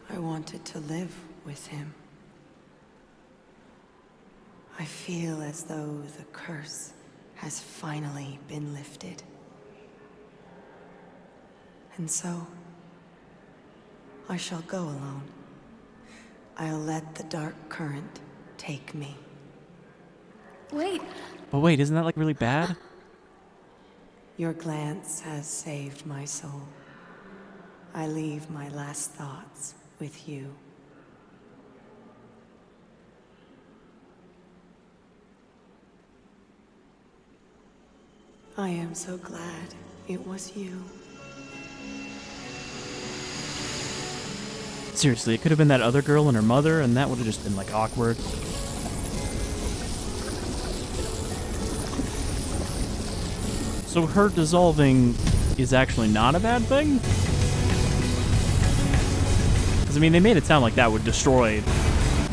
I wanted to live with him. I feel as though the curse has finally been lifted. And so, I shall go alone. I'll let the dark current take me. Wait, But wait, isn't that like really bad? Your glance has saved my soul. I leave my last thoughts with you. I am so glad it was you. Seriously, it could have been that other girl and her mother, and that would have just been like awkward. So her dissolving is actually not a bad thing? Because, I mean, they made it sound like that would destroy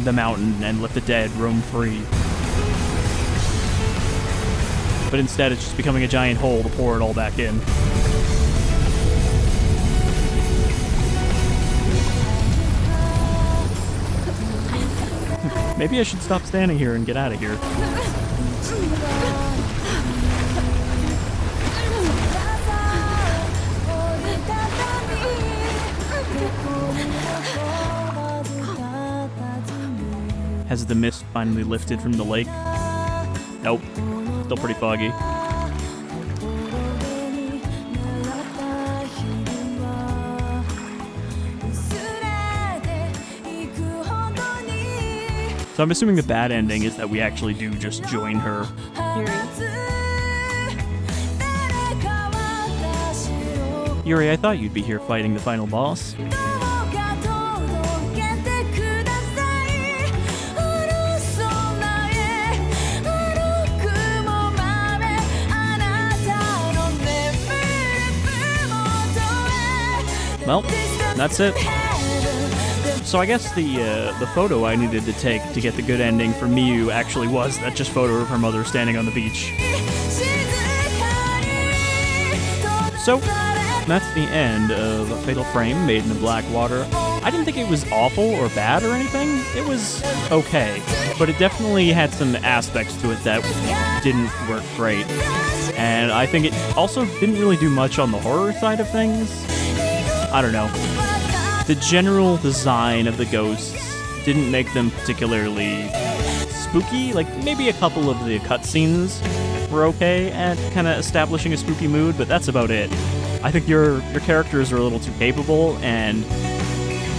the mountain and let the dead roam free. But instead, it's just becoming a giant hole to pour it all back in. Maybe I should stop standing here and get out of here. Has the mist finally lifted from the lake? Nope. Still pretty foggy. So I'm assuming the bad ending is that we actually do just join her. Yuri, I thought you'd be here fighting the final boss. Well, that's it. So I guess the photo I needed to take to get the good ending for Mayu actually was that just photo of her mother standing on the beach. So, that's the end of Fatal Frame, Maiden of Black Water. I didn't think it was awful or bad or anything. It was okay, but it definitely had some aspects to it that didn't work great. And I think it also didn't really do much on the horror side of things. I don't know. The general design of the ghosts didn't make them particularly spooky. Like, maybe a couple of the cutscenes were okay at kind of establishing a spooky mood, but that's about it. I think your characters are a little too capable, and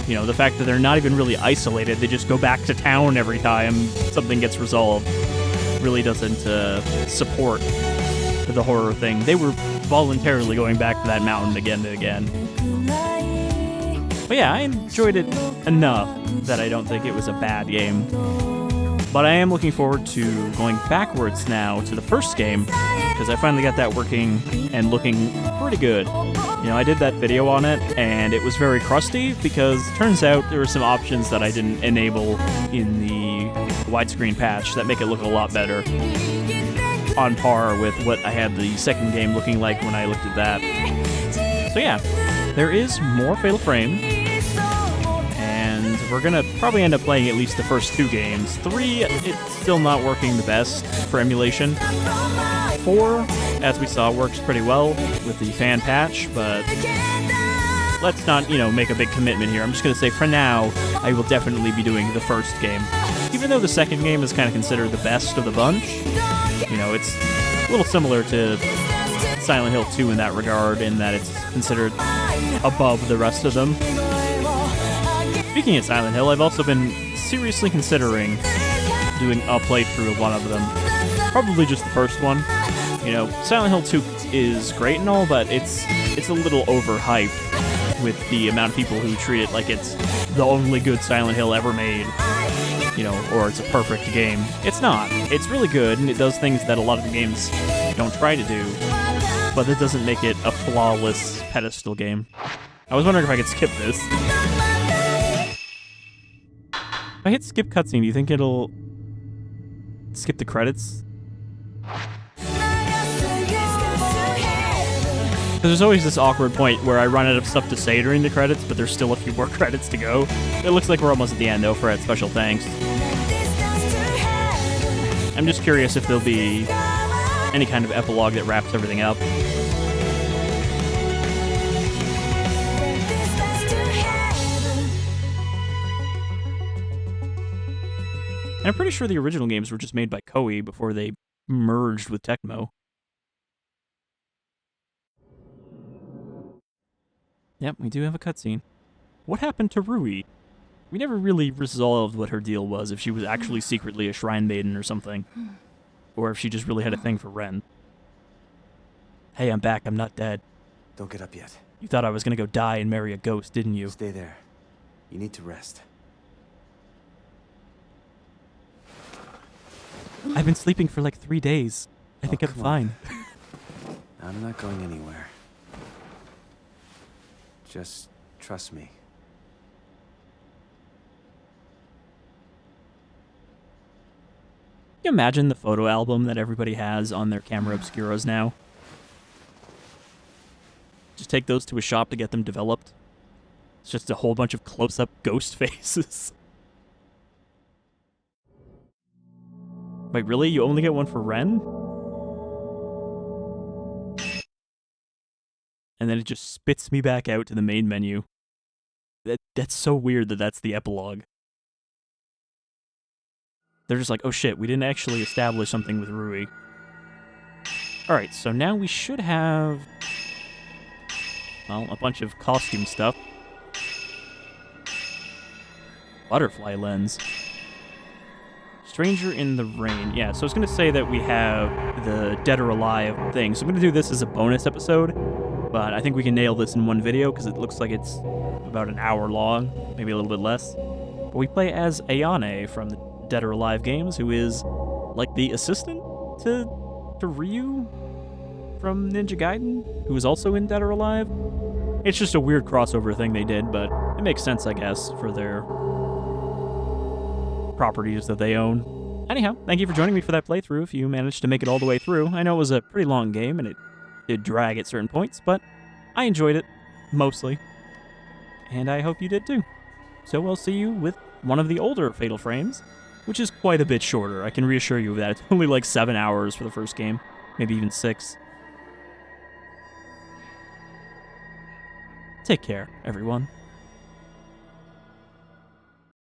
you know, the fact that they're not even really isolated, they just go back to town every time something gets resolved, really doesn't support the horror thing. They were voluntarily going back to that mountain again and again. But yeah, I enjoyed it enough that I don't think it was a bad game. But I am looking forward to going backwards now to the first game, because I finally got that working and looking pretty good. You know, I did that video on it, and it was very crusty, because it turns out there were some options that I didn't enable in the widescreen patch that make it look a lot better, on par with what I had the second game looking like when I looked at that. So yeah, there is more Fatal Frame, and we're gonna probably end up playing at least the first 2 games. 3, it's still not working the best for emulation. 4, as we saw, works pretty well with the fan patch, but let's not, you know, make a big commitment here. I'm just gonna say for now, I will definitely be doing the first game. Even though the second game is kind of considered the best of the bunch, you know, it's a little similar to Silent Hill 2 in that regard, in that it's considered above the rest of them. Speaking of Silent Hill, I've also been seriously considering doing a playthrough of one of them. Probably just the first one. You know, Silent Hill 2 is great and all, but it's a little overhyped with the amount of people who treat it like it's the only good Silent Hill ever made. You know, or it's a perfect game. It's not. It's really good, and it does things that a lot of the games don't try to do, but it doesn't make it a flawless pedestal game. I was wondering if I could skip this. If I hit skip cutscene, do you think it'll skip the credits? Because there's always this awkward point where I run out of stuff to say during the credits, but there's still a few more credits to go. It looks like we're almost at the end, though, for that special thanks. I'm just curious if there'll be any kind of epilogue that wraps everything up. And I'm pretty sure the original games were just made by Koei before they merged with Tecmo. Yep, we do have a cutscene. What happened to Rui? We never really resolved what her deal was, if she was actually secretly a shrine maiden or something. Or if she just really had a thing for Ren. Hey, I'm back, I'm not dead. Don't get up yet. You thought I was gonna go die and marry a ghost, didn't you? Stay there. You need to rest. I've been sleeping for like 3 days. I think I'm come fine. I'm not going anywhere. Just trust me. Can you imagine the photo album that everybody has on their camera obscuras now? Just take those to a shop to get them developed. It's just a whole bunch of close-up ghost faces. Wait, really? You only get one for Ren? And then it just spits me back out to the main menu. That's so weird that that's the epilogue. They're just like, oh shit, we didn't actually establish something with Rui. Alright, so now we should have, well, a bunch of costume stuff. Butterfly lens. Stranger in the Rain. Yeah, so I was going to say that we have the Dead or Alive thing. So I'm going to do this as a bonus episode, but I think we can nail this in one video because it looks like it's about an hour long, maybe a little bit less. But we play as Ayane from the Dead or Alive games, who is like the assistant to Ryu from Ninja Gaiden, who is also in Dead or Alive. It's just a weird crossover thing they did, but it makes sense, I guess, for their properties that they own. Anyhow, thank you for joining me for that playthrough if you managed to make it all the way through. I know it was a pretty long game, and it did drag at certain points, but I enjoyed it, mostly. And I hope you did too. So I'll see you with one of the older Fatal Frames, which is quite a bit shorter. I can reassure you of that. It's only like 7 hours for the first game, maybe even 6. Take care, everyone.